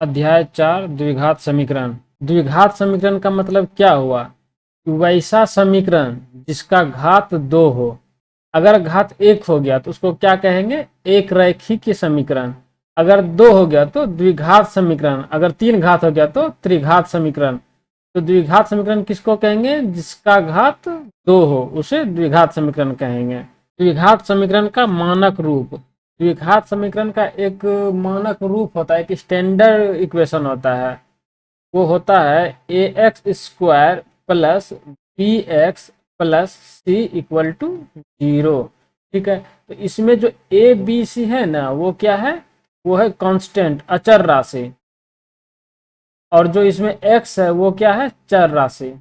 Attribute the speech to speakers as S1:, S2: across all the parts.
S1: अध्याय 4 द्विघात समीकरण। द्विघात समीकरण का मतलब क्या हुआ? वैसा समीकरण जिसका घात 2 हो। अगर घात 1 हो गया तो उसको क्या कहेंगे? एक रैखिक समीकरण। अगर 2 हो गया तो द्विघात समीकरण। अगर 3 घात हो गया तो त्रिघात समीकरण। तो द्विघात समीकरण किसको कहेंगे? जिसका घात 2 हो उसे द्विघात समीकरण कहेंगे। द्विघात समीकरण का मानक रूप। द्विघात समीकरण का एक मानक रूप होता है, एक स्टैंडर्ड इक्वेशन होता है। वो होता है A X square plus B X plus C equal to 0। ठीक है, तो इसमें जो ए बी सी है ना, वो क्या है? वो है कांस्टेंट, अचर राशि। और जो इसमें एक्स है वो क्या है? चर राशि।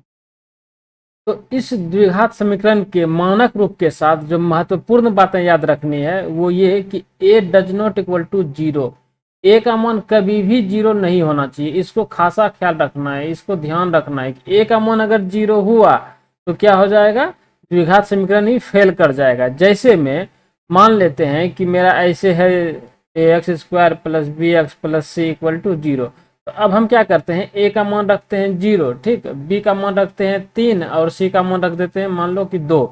S1: तो इस द्विघात समीकरण के मानक रूप के साथ जो महत्वपूर्ण बातें याद रखनी है वो ये कि ए डज नॉट इक्वल टू 0। ए का मान कभी भी 0 नहीं होना चाहिए। इसको खासा ख्याल रखना है, इसको ध्यान रखना है कि ए का मान अगर 0 हुआ तो क्या हो जाएगा? द्विघात समीकरण ही फेल कर जाएगा। जैसे में मान लेते हैं कि मेरा ऐसे है A X square plus B X plus C equal to 0। तो अब हम क्या करते हैं? ए का मान रखते हैं 0, ठीक, बी का मान रखते हैं 3 और सी का मान रख देते हैं मान लो कि 2।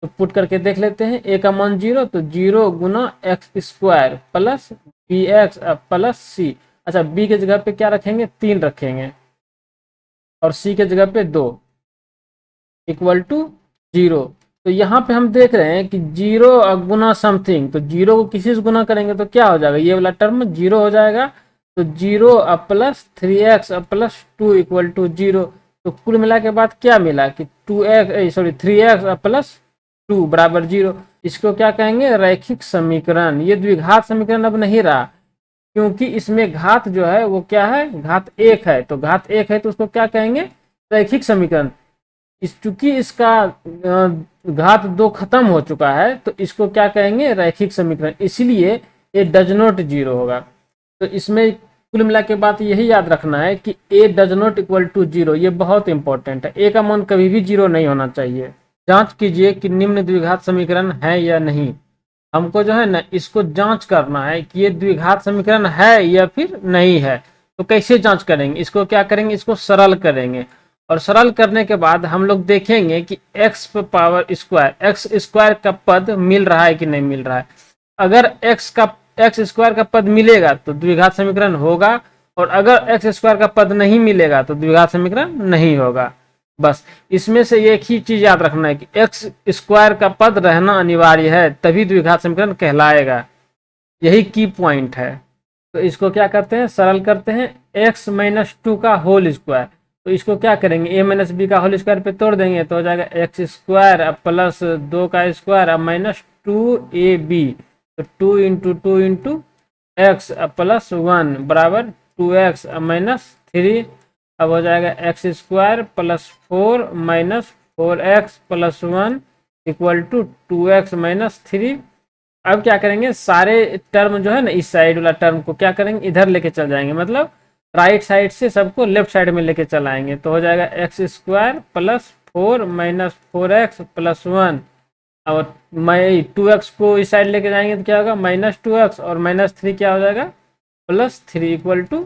S1: तो पुट करके देख लेते हैं। ए का मान 0 तो 0 गुना X square plus B X plus C. अच्छा, बी के जगह पे क्या रखेंगे? 3 रखेंगे और सी के जगह पे 2 इक्वल टू 0। तो यहाँ पे हम देख रहे हैं कि 0 गुना समथिंग, तो 0 को किसी से गुना करेंगे तो क्या हो जाएगा? ये वाला टर्म 0 हो जाएगा। तो 0 plus 3x plus 2 equal to 0। तो कुल मिला के बाद क्या मिला कि 3x प्लस 2 बराबर 0। इसको क्या कहेंगे? रैखिक समीकरण। ये द्विघात समीकरण अब नहीं रहा, क्योंकि इसमें घात जो है वो क्या है? घात 1 है। तो घात 1 है तो उसको क्या कहेंगे? रैखिक समीकरण। चूंकि इसका घात 2 खत्म हो चुका है तो इसको क्या कहेंगे? रैखिक समीकरण। इसलिए ये डज नॉट 0 होगा। तो इसमें कुल मिला के बात यही याद रखना है कि ए डज नॉट इक्वल टू 0। ये बहुत इंपॉर्टेंट है। ए का मान कभी भी 0 नहीं होना चाहिए। जांच कीजिए कि निम्न द्विघात समीकरण है या नहीं। हमको जो है ना इसको जांच करना है कि ये द्विघात समीकरण है या फिर नहीं है। तो कैसे जांच करेंगे? इसको क्या करेंगे? इसको सरल करेंगे। और सरल करने के बाद हम लोग देखेंगे कि x power square, x square का पद मिल रहा है कि नहीं मिल रहा है। अगर एक्स स्क्वायर का पद मिलेगा तो द्विघात समीकरण होगा, और अगर एक्स स्क्वायर का पद नहीं मिलेगा तो द्विघात समीकरण नहीं होगा। बस इसमें से एक ही चीज याद रखना है कि एक्स स्क्वायर का पद रहना अनिवार्य है, तभी द्विघात समीकरण कहलाएगा। यही की पॉइंट है। तो इसको क्या करते हैं? सरल करते हैं। एक्स माइनस 2 का होल स्क्वायर, तो इसको क्या करेंगे? ए माइनस बी का होल स्क्वायर पे तोड़ देंगे तो हो जाएगा एक्स स्क्वायर अब प्लस 2 का स्क्वायर अब माइनस 2ab। तो 2 इंटू 2 इंटू एक्स प्लस 1 बराबर 2x माइनस 3। अब हो जाएगा X square plus 4 minus 4x plus 1 equal to 2x minus 3। अब क्या करेंगे? सारे टर्म जो है ना, इस साइड वाला टर्म को क्या करेंगे? इधर लेके चल जाएंगे, मतलब राइट साइड से सबको लेफ्ट साइड में लेके चल आएंगे। तो हो जाएगा X square plus 4 minus 4x plus 1। और 2x को इस साइड लेके जाएंगे तो क्या होगा? माइनस 2x और माइनस 3 क्या हो जाएगा? Plus 3 equal to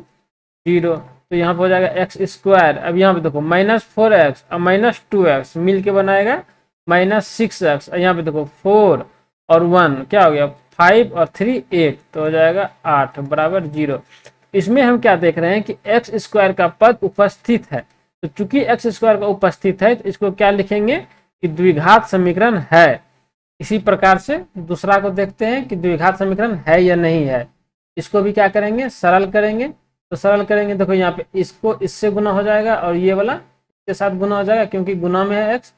S1: 0। तो यहाँ पे हो जाएगा एक्स स्क्वायर। अब यहाँ पे देखो माइनस 4x और माइनस 2x मिल के बनाएगा माइनस 6x। और यहाँ पे देखो 4 और 1 क्या हो गया? 5 और 3 8, तो हो जाएगा 8 बराबर 0। इसमें हम क्या देख रहे हैं कि एक्स स्क्वायर का पद उपस्थित है। तो चूंकि एक्स स्क्वायर का उपस्थित है तो इसको क्या लिखेंगे? कि द्विघात समीकरण है। इसी प्रकार से दूसरा को देखते हैं कि द्विघात समीकरण है या नहीं है। इसको भी क्या करेंगे? सरल करेंगे। तो सरल करेंगे, देखो यहाँ पे इसको इससे गुना हो जाएगा और ये वाला इसके साथ गुना हो जाएगा, क्योंकि गुना में है एक्स।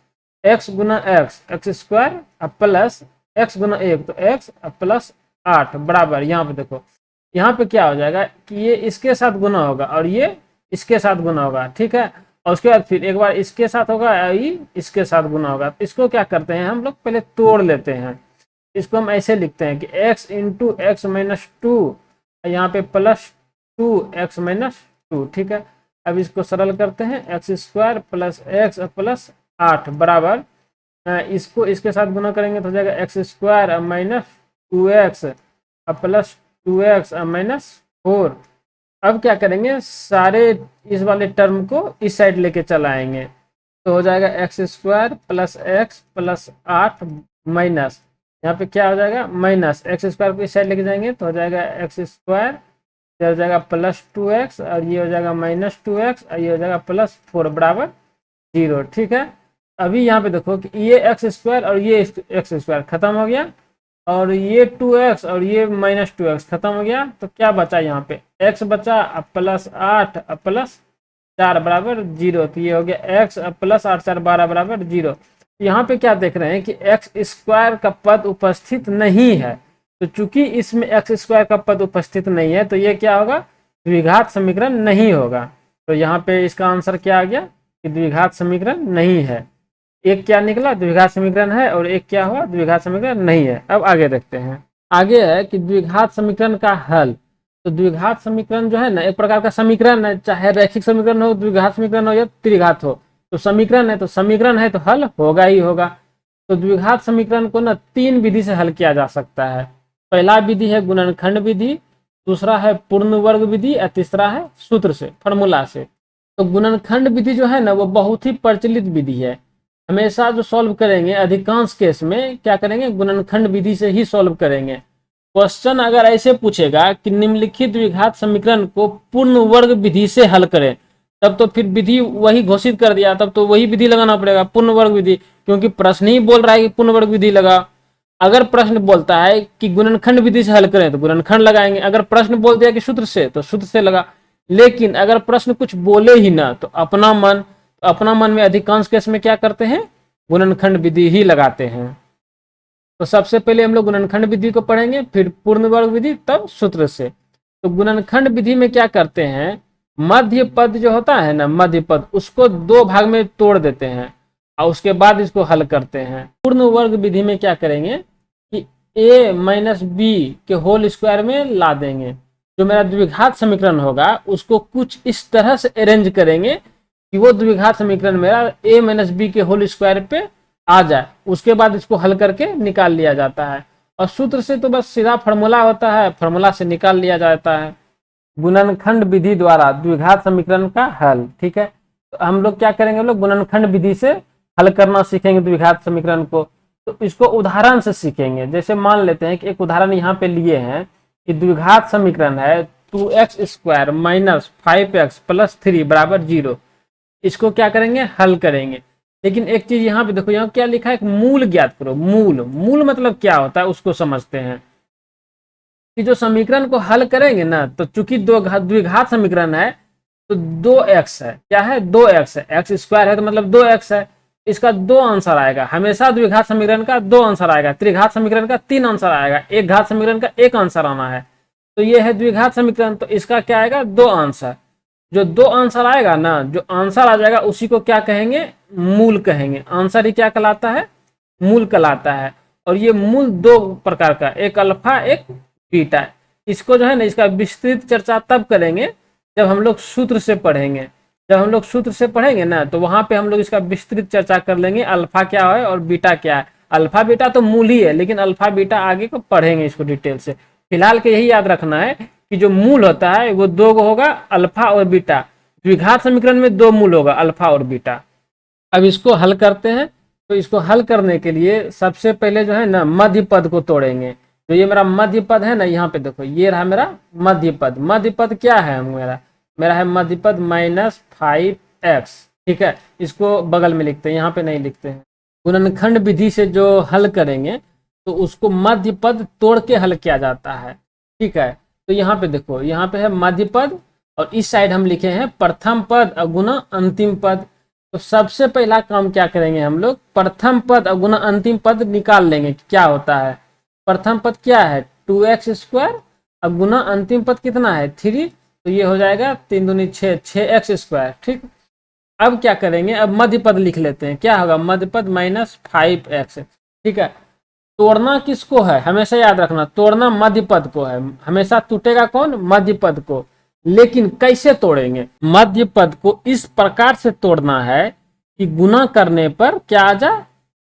S1: एक्स गुना X, X square plus X गुना 1 तो एक्स प्लस 8 बराबर, यहाँ पे देखो यहाँ पे क्या हो जाएगा कि ये इसके साथ गुना होगा और ये इसके साथ गुना होगा, ठीक है। और उसके बाद फिर एक बार इसके साथ होगा, ये इसके साथ गुना होगा। इसको क्या करते हैं हम लोग? पहले तोड़ लेते हैं। इसको हम ऐसे लिखते हैं कि x इंटू एक्स माइनस 2, यहाँ पे प्लस 2x माइनस 2, ठीक है। अब इसको सरल करते हैं। X square plus x plus 8 बराबर, इसको इसके साथ गुना करेंगे तो हो जाएगा X square minus 2x plus 2x minus 4। अब क्या करेंगे, सारे इस वाले टर्म को इस साइड लेके चलाएंगे, तो हो जाएगा X square plus x plus 8 minus, यहाँ पे क्या हो जाएगा माइनस, एक्स स्क्वायर को इस साइड लेके जाएंगे तो हो जाएगा एक्स स्क्वायर, ये हो जाएगा प्लस 2x और ये हो जाएगा माइनस 2x और ये हो जाएगा प्लस 4 बराबर 0। ठीक है, अभी यहाँ पे देखो कि ये एक्स स्क्वायर और ये एक्स स्क्वायर खत्म हो गया, और ये 2x और ये माइनस 2x खत्म हो गया, तो क्या बचा यहाँ पे x बचा, अब प्लस 8 अब प्लस 4 बराबर 0, तो ये हो गया x अब प्लस 8 4 12 बराबर 0। यहाँ पे क्या देख रहे हैं कि एक्स स्क्वायर का पद उपस्थित नहीं है, तो चूंकि इसमें एक्स स्क्वायर का पद उपस्थित नहीं है तो ये क्या होगा, द्विघात समीकरण नहीं होगा। तो यहाँ पे इसका आंसर क्या आ गया कि द्विघात समीकरण नहीं है। एक क्या निकला, द्विघात समीकरण है, और एक क्या हुआ, द्विघात समीकरण नहीं है। अब आगे देखते हैं, आगे है कि द्विघात समीकरण का हल। तो द्विघात समीकरण जो है ना, एक प्रकार का समीकरण है, चाहे रैखिक समीकरण हो, द्विघात समीकरण हो या त्रिघात हो, तो समीकरण है, तो समीकरण है तो हल होगा ही होगा। तो द्विघात समीकरण को ना 3 विधि से हल किया जा सकता है। पहला विधि है गुणनखंड विधि, दूसरा है पूर्ण वर्ग विधि, और तीसरा है सूत्र से, फॉर्मूला से। तो गुणनखंड विधि जो है ना वो बहुत ही प्रचलित विधि है, हमेशा जो सॉल्व करेंगे अधिकांश केस में क्या करेंगे, गुणनखंड विधि से ही सॉल्व करेंगे। क्वेश्चन अगर ऐसे पूछेगा कि निम्नलिखित द्विघात समीकरण को पूर्ण वर्ग विधि से हल करें, तब तो फिर विधि वही घोषित कर दिया, तब तो वही विधि लगाना पड़ेगा, पूर्ण वर्ग विधि, क्योंकि प्रश्न ही बोल रहा है कि पूर्ण वर्ग विधि लगा। अगर प्रश्न बोलता है कि गुणनखंड विधि से हल करें तो गुणनखंड लगाएंगे, अगर प्रश्न बोल दिया कि सूत्र से तो सूत्र से लगा। लेकिन अगर प्रश्न कुछ बोले ही ना तो अपना मन में अधिकांश केस में क्या करते हैं, गुणनखंड विधि ही लगाते हैं। तो सबसे पहले हम लोग गुणनखंड विधि को पढ़ेंगे, फिर पूर्ण वर्ग विधि, तब सूत्र से। तो गुणनखंड विधि में क्या करते हैं, मध्य पद जो होता है ना, मध्य पद, उसको 2 भाग में तोड़ देते हैं और उसके बाद इसको हल करते हैं। पूर्ण वर्ग विधि में क्या करेंगे कि a माइनस बी के होल स्क्वायर में ला देंगे। जो मेरा द्विघात समीकरण होगा उसको कुछ इस तरह से अरेंज करेंगे कि वो द्विघात समीकरण मेरा a माइनस बी के होल स्क्वायर पे आ जाए, उसके बाद इसको हल करके निकाल लिया जाता है। और सूत्र से तो बस सीधा फॉर्मूला होता है, फॉर्मूला से निकाल लिया जाता है। गुणनखंड विधि द्वारा द्विघात समीकरण का हल। ठीक है, तो हम लोग क्या करेंगे, हम लोग गुणनखंड विधि से हल करना सीखेंगे द्विघात समीकरण को। तो इसको उदाहरण से सीखेंगे। जैसे मान लेते हैं कि एक उदाहरण यहाँ पे लिए हैं कि द्विघात समीकरण है 2x square minus 5x plus 3 बराबर 0। इसको क्या करेंगे, हल करेंगे। लेकिन एक चीज यहाँ पे देखो, यहाँ क्या लिखा है, मूल ज्ञात करो। मूल मतलब क्या होता है उसको समझते हैं कि जो समीकरण को हल करेंगे ना, तो चूंकि द्विघात समीकरण है तो 2x है, क्या है 2x है, एक्स स्क्वायर है तो मतलब 2x है, इसका 2 आंसर आएगा। हमेशा द्विघात समीकरण का 2 आंसर आएगा, त्रिघात समीकरण का 3 आंसर आएगा, एक घात समीकरण का 1 आंसर आना है। तो ये है द्विघात समीकरण, तो इसका क्या आएगा 2 आंसर। जो 2 आंसर आएगा ना, जो आंसर आ जाएगा उसी को क्या कहेंगे, मूल कहेंगे। आंसर ही क्या कहलाता है, मूल कहलाता है। और ये मूल 2 प्रकार का, एक अल्फा एक बीटा। इसको जो है ना, इसका विस्तृत चर्चा तब करेंगे जब हम लोग सूत्र से पढ़ेंगे। जब हम लोग सूत्र से पढ़ेंगे ना तो वहां पे हम लोग इसका विस्तृत चर्चा कर लेंगे, अल्फा क्या है और बीटा क्या है। अल्फा बीटा तो मूल ही है, लेकिन अल्फा बीटा आगे को पढ़ेंगे इसको डिटेल से। फिलहाल के यही याद रखना है कि जो मूल होता है वो 2 होगा, अल्फा और बीटा। द्विघात समीकरण में 2 मूल होगा, अल्फा और बीटा। अब इसको हल करते हैं। तो इसको हल करने के लिए सबसे पहले जो है ना, मध्य पद को तोड़ेंगे। तो ये मेरा मध्य पद है ना, यहाँ पे देखो ये रहा मेरा मध्य पद। मध्य पद क्या है मेरा है मध्य पद माइनस 5x। ठीक है, इसको बगल में लिखते हैं, यहाँ पे नहीं लिखते हैं। गुणनखंड विधि से जो हल करेंगे तो उसको मध्य पद तोड़ के हल किया जाता है। ठीक है, तो यहाँ पे देखो, यहाँ पे है मध्य पद और इस साइड हम लिखे हैं प्रथम पद गुना अंतिम पद। तो सबसे पहला काम क्या करेंगे, हम लोग प्रथम पद गुना अंतिम पद निकाल लेंगे कि क्या होता है। प्रथम पद क्या है 2x स्क्वायर, अब गुना अंतिम पद कितना है 3, तो ये हो जाएगा 3 दूनी 6, 6x स्क्वायर। ठीक, अब क्या करेंगे, अब मध्य पद लिख लेते हैं। क्या होगा, मध्य पद माइनस 5x। ठीक है, तोड़ना किसको है, हमेशा याद रखना, तोड़ना मध्य पद को है। हमेशा टूटेगा कौन, मध्य पद को। लेकिन कैसे तोड़ेंगे, मध्य पद को इस प्रकार से तोड़ना है कि गुना करने पर क्या आ जाए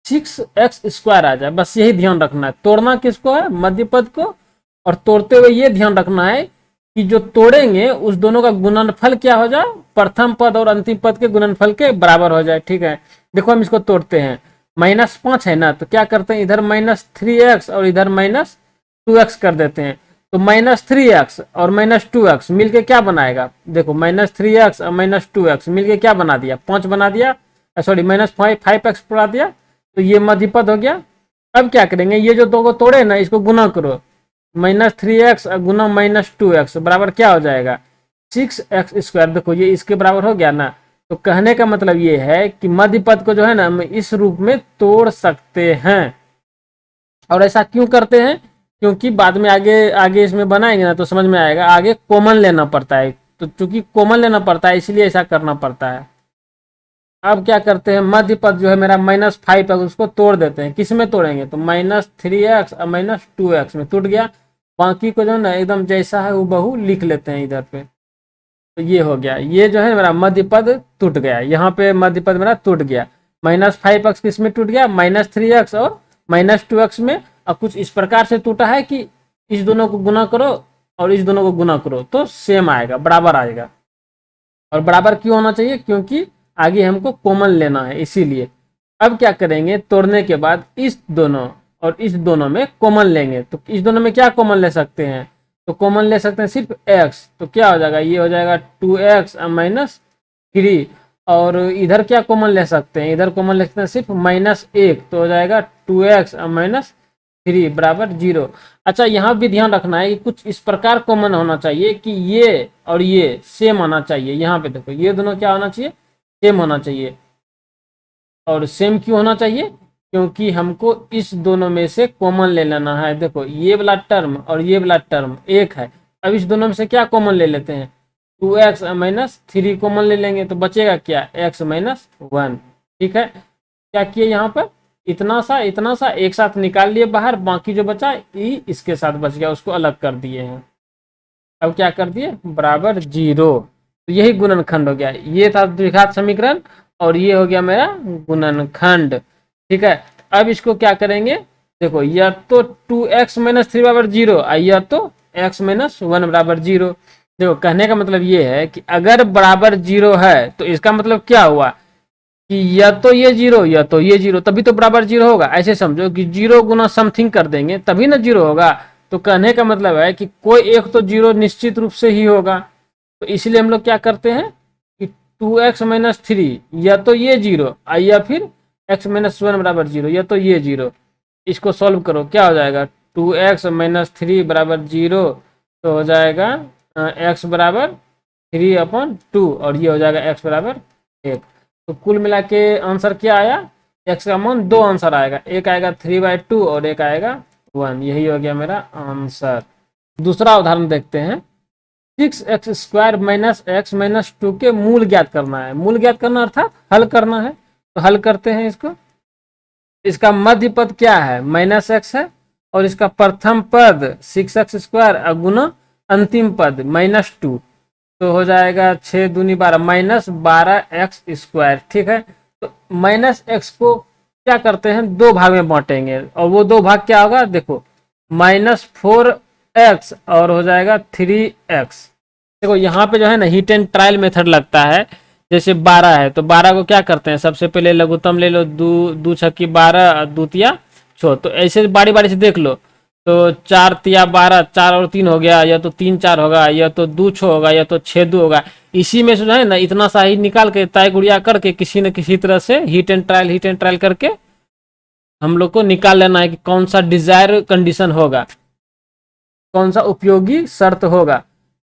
S1: 6x स्क्वायर आ जाए। बस यही ध्यान रखना है, तोड़ना किसको है, मध्य पद को। और तोड़ते हुए ये ध्यान रखना है कि जो तोड़ेंगे उस दोनों का गुणनफल क्या हो जाए, प्रथम पद और अंतिम पद के गुणनफल के बराबर हो जाए। ठीक है, देखो हम इसको तोड़ते हैं, -5 है ना, तो क्या करते हैं, इधर -3x और इधर -2x कर देते हैं। तो -3x और -2x मिलके क्या बनाएगा, देखो -3x और -2x मिलके क्या बना दिया, 5 बना दिया, सॉरी -5x बना दिया। तो ये मध्य पद हो गया। अब क्या करेंगे, ये जो दो को तोड़े ना, इसको गुना करो, -3x गुना -2x बराबर क्या हो जाएगा, 6x²। देखो ये इसके बराबर हो गया ना। तो कहने का मतलब ये है कि मध्य पद को जो है ना हम इस रूप में तोड़ सकते हैं। और ऐसा क्यों करते हैं, क्योंकि बाद में आगे आगे इसमें बनाएंगे ना तो समझ में आएगा, आगे कॉमन लेना पड़ता है। तो चूंकि कॉमन लेना पड़ता है इसलिए ऐसा करना पड़ता है। अब क्या करते हैं, मध्य पद जो है मेरा -5 है, उसको तोड़ देते हैं। किस में तोड़ेंगे, तो -3x और -2x में टूट गया। बाकी को जो है ना एकदम जैसा है वो बहु लिख लेते हैं इधर पे। तो ये हो गया, ये जो है मेरा मध्य पद टूट गया, यहाँ पे मध्य पद मेरा टूट गया। -5x किस में टूट गया, -3x और -2x में। अब कुछ इस प्रकार से टूटा है कि इस दोनों को गुना करो और इस दोनों को गुना करो तो सेम आएगा, बराबर आएगा। और बराबर क्यों होना चाहिए, क्योंकि आगे हमको कॉमन लेना है इसीलिए। अब क्या करेंगे, तोड़ने के बाद इस दोनों और इस दोनों में कॉमन लेंगे। तो इस दोनों में क्या कॉमन ले सकते हैं, तो कॉमन ले सकते हैं सिर्फ x। तो क्या हो जाएगा, ये हो जाएगा 2x -3। और इधर क्या कॉमन ले सकते हैं, इधर कॉमन ले सकते हैं सिर्फ -1। तो हो जाएगा 2x -3 बराबर 0। अच्छा यहाँ भी ध्यान रखना है कि कुछ इस प्रकार कॉमन होना चाहिए कि ये और ये सेम आना चाहिए। यहाँ पे देखो ये दोनों क्या होना चाहिए, सेम होना चाहिए। और सेम क्यों होना चाहिए, क्योंकि हमको इस दोनों में से कॉमन ले लेना है। देखो ये वाला टर्म और ये वाला टर्म एक है। अब इस दोनों में से क्या कॉमन ले लेते हैं, 2x -3 कॉमन ले लेंगे तो बचेगा क्या, x -1। ठीक है, क्या किए यहाँ पर, इतना सा एक साथ निकाल लिए बाहर, बाकी जो बचा इसके साथ बच गया, उसको अलग कर दिए हैं। अब क्या कर दिए, बराबर 0। तो यही गुणनखंड हो गया। ये था द्विघात समीकरण और ये हो गया मेरा गुणनखंड। ठीक है, अब इसको क्या करेंगे, देखो या तो 2x -3 बराबर 0 या तो x -1 बराबर 0। देखो कहने का मतलब ये है कि अगर बराबर 0 है तो इसका मतलब क्या हुआ कि या तो ये 0 या तो ये 0, तभी तो बराबर 0 होगा। ऐसे समझो कि 0 गुना समथिंग कर देंगे तभी ना 0 होगा। तो कहने का मतलब है कि कोई एक तो 0 निश्चित रूप से ही होगा। तो इसलिए हम लोग क्या करते हैं कि 2x -3 या तो ये 0 या फिर x -1 बराबर 0 या तो ये 0। इसको सॉल्व करो, क्या हो जाएगा, 2x -3 बराबर 0। तो हो जाएगा x बराबर 3/2 और ये हो जाएगा x बराबर 1। तो कुल मिला के आंसर क्या आया, x का मान 2 आंसर आएगा, एक आएगा 3/2 और एक आएगा 1। यही हो गया मेरा आंसर। दूसरा उदाहरण देखते हैं, 6x² -x -2 के मूल ज्ञात करना है। मूल ज्ञात करना अर्थात हल करना है। तो हल करते हैं इसको। इसका मध्य पद क्या है, -x है और इसका प्रथम पद 6x² गुना अंतिम पद -2। तो हो जाएगा 6 दूनी 12 -12x²। ठीक है, तो -x को क्या करते हैं, दो भाग में बांटेंगे और वो दो भाग क्या होगा, देखो -4x और हो जाएगा 3x। देखो यहाँ पे जो है ना हिट एंड ट्रायल मेथड लगता है। जैसे 12 है तो 12 को क्या करते हैं, सबसे पहले लघुत्तम ले लो, दू छक्की 12 दूतिया छो। तो ऐसे बारी बारी से देख लो। तो 4 तिया 12, 4 और 3 हो गया, या तो 3 4 होगा, या तो 2 6 होगा, या तो 6 2 होगा। इसी में से जो है ना इतना सा ही निकाल के तय गुड़िया करके किसी न किसी तरह से हिट एंड ट्रायल करके हम लोग को निकाल लेना है कि कौन सा डिजायर कंडीशन होगा, कौन सा उपयोगी शर्त होगा।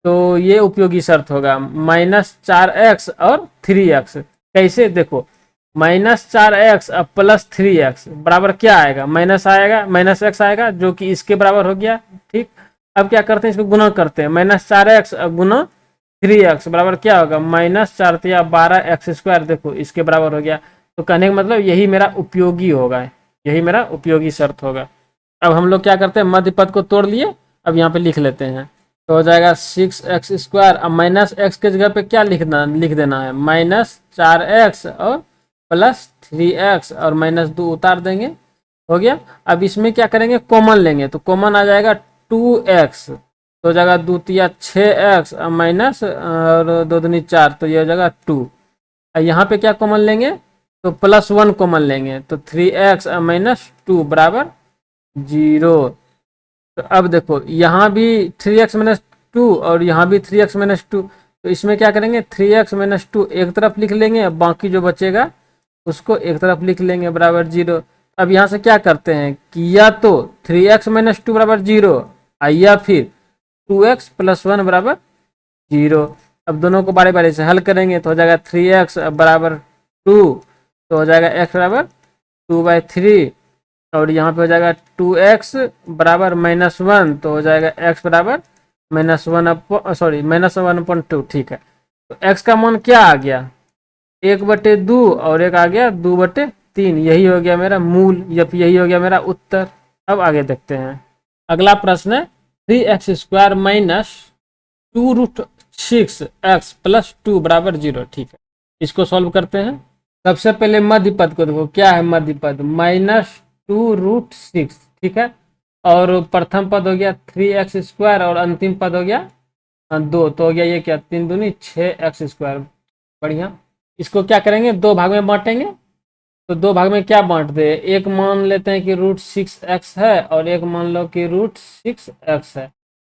S1: तो ये उपयोगी शर्त होगा -4x और 3x। कैसे, देखो -4x और +3x बराबर क्या आएगा, माइनस आएगा, -x आएगा जो कि इसके बराबर हो गया। ठीक, अब क्या करते हैं, इसको गुना करते हैं, -4x गुना 3x बराबर क्या होगा, -4 तिया 12x²। देखो इसके बराबर हो गया। तो कहने का मतलब यही मेरा उपयोगी होगा, यही मेरा उपयोगी शर्त होगा। अब हम लोग क्या करते हैं, मध्य पद को तोड़ लिए, अब यहाँ पे लिख लेते हैं। तो हो जाएगा 6x²। अब -x के जगह पे क्या लिख देना है, -4x और +3x और -2 उतार देंगे, हो गया। अब इसमें क्या करेंगे, कॉमन लेंगे। तो कॉमन आ जाएगा 2x तो हो जाएगा 2 तिया 6x माइनस और 2 दूनी 4, तो ये हो जाएगा 2। यहाँ पे क्या कॉमन लेंगे, तो +1 कॉमन लेंगे, तो 3x माइनस 2 बराबर 0। तो अब देखो यहाँ भी 3x माइनस 2 और यहाँ भी 3x माइनस 2, तो इसमें क्या करेंगे 3x माइनस 2 एक तरफ लिख लेंगे, बाकी जो बचेगा उसको एक तरफ लिख लेंगे बराबर 0। अब यहाँ से क्या करते हैं कि या तो 3x माइनस 2 बराबर 0 या फिर 2x + 1 बराबर 0। अब दोनों को बारी बारी से हल करेंगे तो हो जाएगा 3x बराबर 2, तो हो जाएगा x बराबर 2/3, और यहाँ पे हो जाएगा 2x बराबर -1, तो हो जाएगा x बराबर -1/2। ठीक है, तो x का मान क्या आ गया 1/2 और एक आ गया 2/3, यही हो गया मेरा मूल, या फिर यही हो गया मेरा उत्तर। अब आगे देखते हैं, अगला प्रश्न है 3x² माइनस 2√6x + 2 बराबर 0। ठीक है, इसको सॉल्व करते हैं। सबसे पहले मध्य पद को देखो, क्या है मध्य पद -2√6, ठीक है, और प्रथम पद हो गया 3x² और अंतिम पद हो गया 2, तो हो गया ये क्या 3 दूनी 6x²। बढ़िया, इसको क्या करेंगे 2 भाग में बांटेंगे, तो 2 भाग में क्या बांट दे, एक मान लेते हैं कि √6x है और एक मान लो कि √6x है,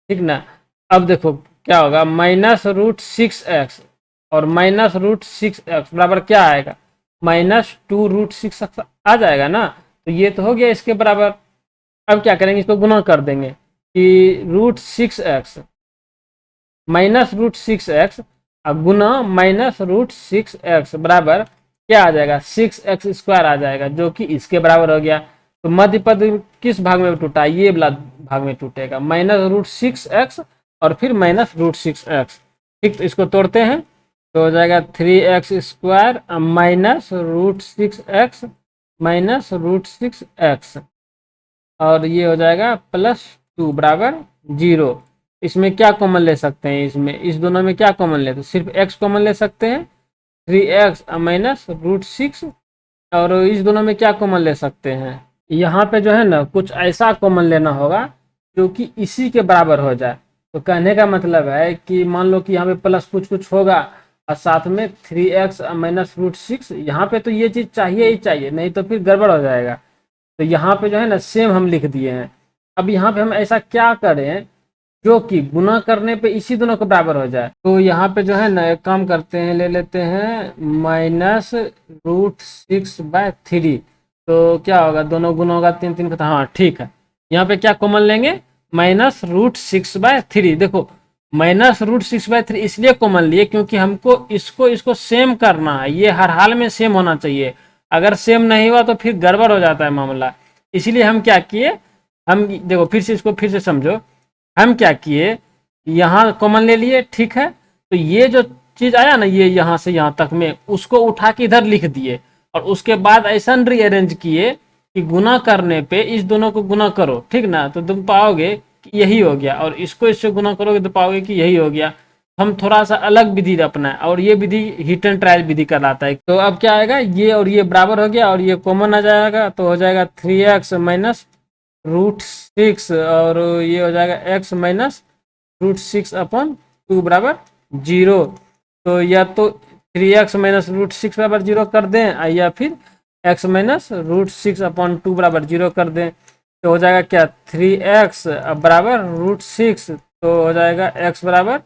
S1: ठीक ना। अब देखो क्या होगा -√6x और -√6x बराबर क्या आएगा -2√6x आ जाएगा ना, तो ये तो हो गया इसके बराबर। अब क्या करेंगे, इसको गुना कर देंगे कि √6x -√6x गुना -√6x बराबर क्या आ जाएगा 6x² आ जाएगा, जो कि इसके बराबर हो गया। तो मध्य पद किस भाग में टूटा, ये वाला भाग में टूटेगा, -√6x और फिर -√6x। ठीक, तो इसको तोड़ते हैं तो हो जाएगा 3x² -√6x -√6x, और ये हो जाएगा +2 बराबर 0। इसमें क्या कॉमन ले सकते हैं, इसमें इस दोनों में क्या कॉमन ले, तो सिर्फ x कॉमन ले सकते हैं 3x -√6, और इस दोनों में क्या कॉमन ले सकते हैं, यहाँ पे जो है ना कुछ ऐसा कॉमन लेना होगा जो कि इसी के बराबर हो जाए। तो कहने का मतलब है कि मान लो कि यहाँ पे प्लस कुछ कुछ होगा और साथ में 3x -√6, यहाँ पे तो ये चीज़ चाहिए ही चाहिए, नहीं तो फिर गड़बड़ हो जाएगा। तो यहाँ पे जो है ना सेम हम लिख दिए हैं। अब यहाँ पे हम ऐसा क्या करें जो कि गुना करने पे इसी दोनों के बराबर हो जाए। तो यहाँ पे जो है ना एक काम करते हैं, ले लेते हैं -√6/3, तो क्या होगा दोनों गुना होगा 3 3 का, हाँ ठीक है। यहाँ पे क्या कॉमन लेंगे -√6/3। देखो -√6/3 इसलिए कॉमन लिए क्योंकि हमको इसको सेम करना है, ये हर हाल में सेम होना चाहिए। अगर सेम नहीं हुआ तो फिर गड़बड़ हो जाता है मामला। इसलिए हम क्या किए, हम देखो फिर से इसको फिर से समझो, हम क्या किए यहाँ कॉमन ले लिए, ठीक है। तो ये जो चीज आया ना, ये यहाँ से यहाँ तक में उसको उठा के इधर लिख दिए, और उसके बाद ऐसा रीअरेंज किए कि गुना करने पे इस दोनों को गुना करो, ठीक ना, तो तुम पाओगे कि यही हो गया, और इसको इससे गुना करोगे तो पाओगे कि यही हो गया। हम थोड़ा सा अलग विधि अपनाए, और ये विधि हिट एंड ट्रायल विधि कहलाता है। तो अब क्या आएगा, ये और ये बराबर हो गया और ये कॉमन आ जाएगा, तो हो जाएगा 3x -√6 और ये हो जाएगा x -√6/2 बराबर 0। तो या तो 3x -√6 बराबर 0 कर दें, या फिर x -√6/2 बराबर 0 कर दें। तो हो जाएगा क्या 3x बराबर √6, तो हो जाएगा x बराबर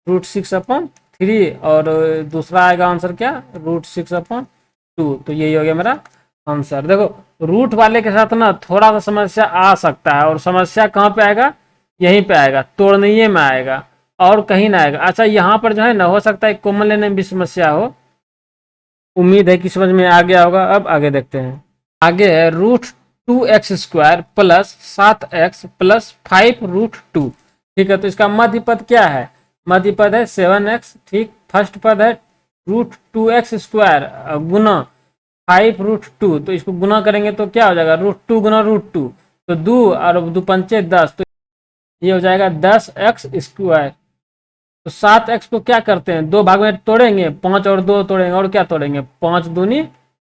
S1: √6/3, और दूसरा आएगा आंसर क्या √6/2। तो यही हो गया मेरा आंसर। देखो रूट वाले के साथ ना थोड़ा सा समस्या आ सकता है, और समस्या कहाँ पे आएगा, यहीं पे आएगा, तोड़ने में आएगा, और कहीं ना आएगा। अच्छा यहाँ पर जो है ना हो सकता है कॉमन लेने में भी समस्या हो। उम्मीद है कि समझ में आ गया होगा। अब आगे देखते हैं, आगे है √2x² + 7x + 5√2। ठीक है, तो इसका मध्य पद क्या है, मध्य पद है 7x, ठीक। फर्स्ट पद है √2x² गुना 5√2, तो इसको गुना करेंगे तो क्या हो जाएगा √2 गुना √2, तो 2 और 2 पंचे 10, तो ये हो जाएगा 10x²। तो 7x को क्या करते हैं 2 भाग में तोड़ेंगे, 5 और 2 तोड़ेंगे, और क्या तोड़ेंगे 5 दूनी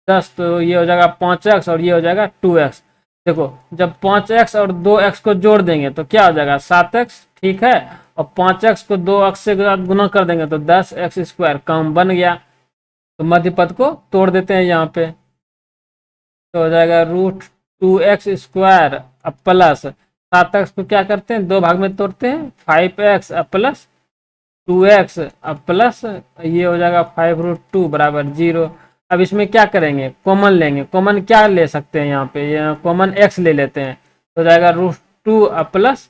S1: 10, तो ये हो जाएगा 5x और ये हो जाएगा 2x। देखो जब 5x और 2x को जोड़ देंगे तो क्या हो जाएगा 7x, ठीक है। और 5x को 2x से गुना कर देंगे तो 10x² काम बन गया। तो मध्य पद को तोड़ देते हैं यहाँ पे, तो हो जाएगा √2x² अब प्लस 7x को क्या करते हैं 2 भाग में तोड़ते हैं 5x अब प्लस 2x अब प्लस ये हो जाएगा 5√2 बराबर 0। अब इसमें क्या करेंगे कॉमन लेंगे, कॉमन क्या ले सकते हैं यहाँ पे, यहाँ कॉमन x ले लेते हैं तो हो जाएगा √2 अब प्लस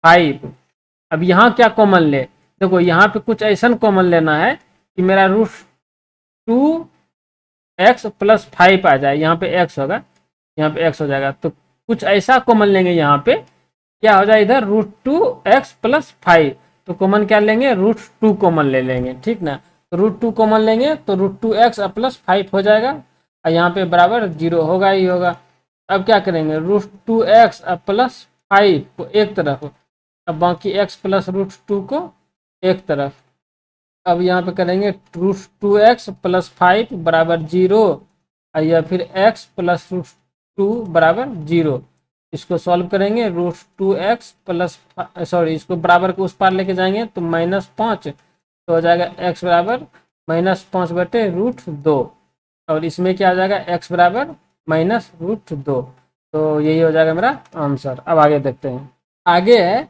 S1: 5। अब यहाँ क्या कॉमन ले, देखो यहाँ पे कुछ ऐसा कॉमन लेना है कि मेरा √2x प्लस 5 आ जाए, यहाँ पे x होगा, यहाँ पे x हो जाएगा। तो कुछ ऐसा कॉमन लेंगे यहाँ पे, क्या हो जाए इधर √2x प्लस 5, तो कॉमन क्या लेंगे √2 कॉमन ले लेंगे, ठीक ना। तो √2 कॉमन लेंगे तो √2x प्लस 5 हो जाएगा और यहाँ पे बराबर 0 होगा ही होगा। अब क्या करेंगे √2x प्लस 5 को एक तरफ, अब बाकी x प्लस √2 को एक तरफ। अब यहाँ पे करेंगे √2x प्लस 5 बराबर 0 या फिर x प्लस √2 बराबर 0। इसको सॉल्व करेंगे √2x प्लस इसको बराबर को उस पार लेके जाएंगे तो -5, तो हो जाएगा x बराबर -5/√2 और इसमें क्या आ जाएगा x बराबर -√2। तो यही हो जाएगा मेरा आंसर। अब आगे देखते हैं, आगे है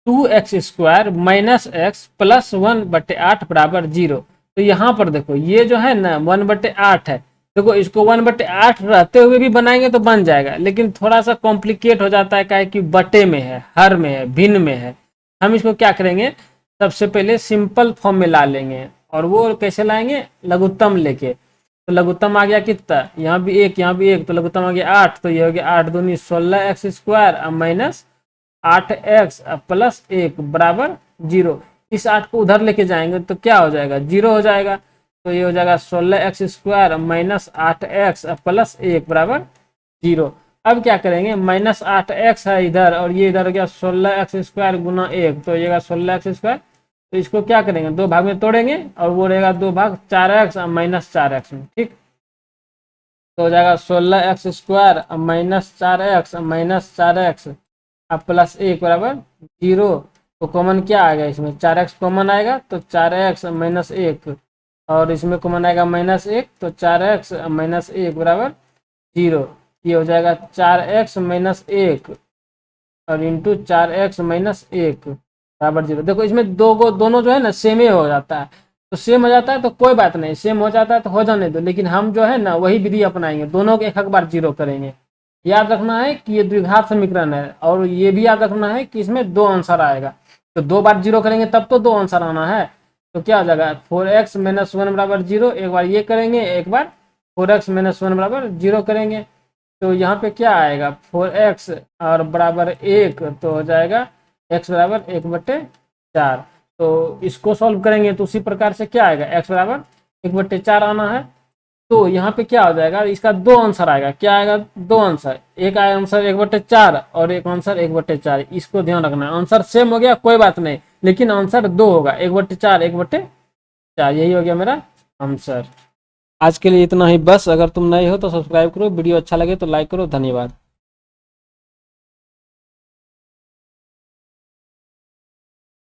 S1: 2x² माइनस x प्लस 1/8 बराबर 0। तो यहाँ पर देखो ये जो है ना 1/8 है, देखो इसको 1/8 रहते हुए भी बनाएंगे तो बन जाएगा, लेकिन थोड़ा सा कॉम्प्लिकेट हो जाता है, क्या है कि बटे में है, हर में है, भिन्न में है। हम इसको क्या करेंगे सबसे पहले सिंपल फॉर्म में ला लेंगे, और वो कैसे लाएंगे लघुत्तम लेके। तो लघुत्तम आ गया कितना, यहाँ भी 1 यहाँ भी 1, तो लघुत्तम आ गया 8, तो ये हो गया 8 दूनी 16x² माइनस 8x प्लस 1 बराबर 0। इस 8 को उधर लेके जाएंगे तो क्या हो जाएगा 0 हो जाएगा, तो ये हो जाएगा 16x² माइनस 8x प्लस 1 बराबर 0। अब क्या करेंगे -8x है इधर और ये इधर हो गया 16x² गुना 1, तो ये 16x²। तो इसको क्या करेंगे 2 भाग में तोड़ेंगे और वो रहेगा 2 भाग 4x माइनस 4x में, ठीक। तो हो जाएगा 16x² minus 4x minus 4x अब प्लस 1 बराबर 0। तो कॉमन क्या आएगा इसमें 4x कॉमन आएगा, तो 4x माइनस 1 और इसमें कॉमन आएगा -1, तो 4x माइनस 1 बराबर 0। ये हो जाएगा 4x माइनस 1 और इंटू 4x माइनस 1 बराबर 0। देखो इसमें दोनों जो है ना सेम ही हो जाता है, तो सेम हो जाता है तो कोई बात नहीं, सेम हो जाता है तो हो जाने दो, लेकिन हम जो है ना वही विधि अपनाएंगे, दोनों को एक बार 0 करेंगे। याद रखना है कि ये द्विघात समीकरण है, और ये भी याद रखना है कि इसमें 2 आंसर आएगा, तो 2 बार 0 करेंगे तब तो 2 आंसर आना है। तो क्या हो जाएगा 4x माइनस 1 बराबर 0, एक बार ये करेंगे, एक बार 4x माइनस 1 बराबर 0 करेंगे। तो यहाँ पे क्या आएगा 4x और बराबर 1, तो हो जाएगा x बराबर 1/4। तो इसको सॉल्व करेंगे तो उसी प्रकार से क्या आएगा x बराबर 1/4 आना है। तो यहाँ पे क्या हो जाएगा इसका 2 आंसर आएगा, क्या आएगा 2 आंसर, एक आया आंसर 1/4 और एक आंसर 1/4। इसको ध्यान रखना है, आंसर सेम हो गया कोई बात नहीं, लेकिन आंसर 2 होगा, 1/4 1/4, यही हो गया मेरा आंसर। आज के लिए इतना ही बस। अगर तुम नए हो तो सब्सक्राइब करो, वीडियो अच्छा लगे तो लाइक करो। धन्यवाद।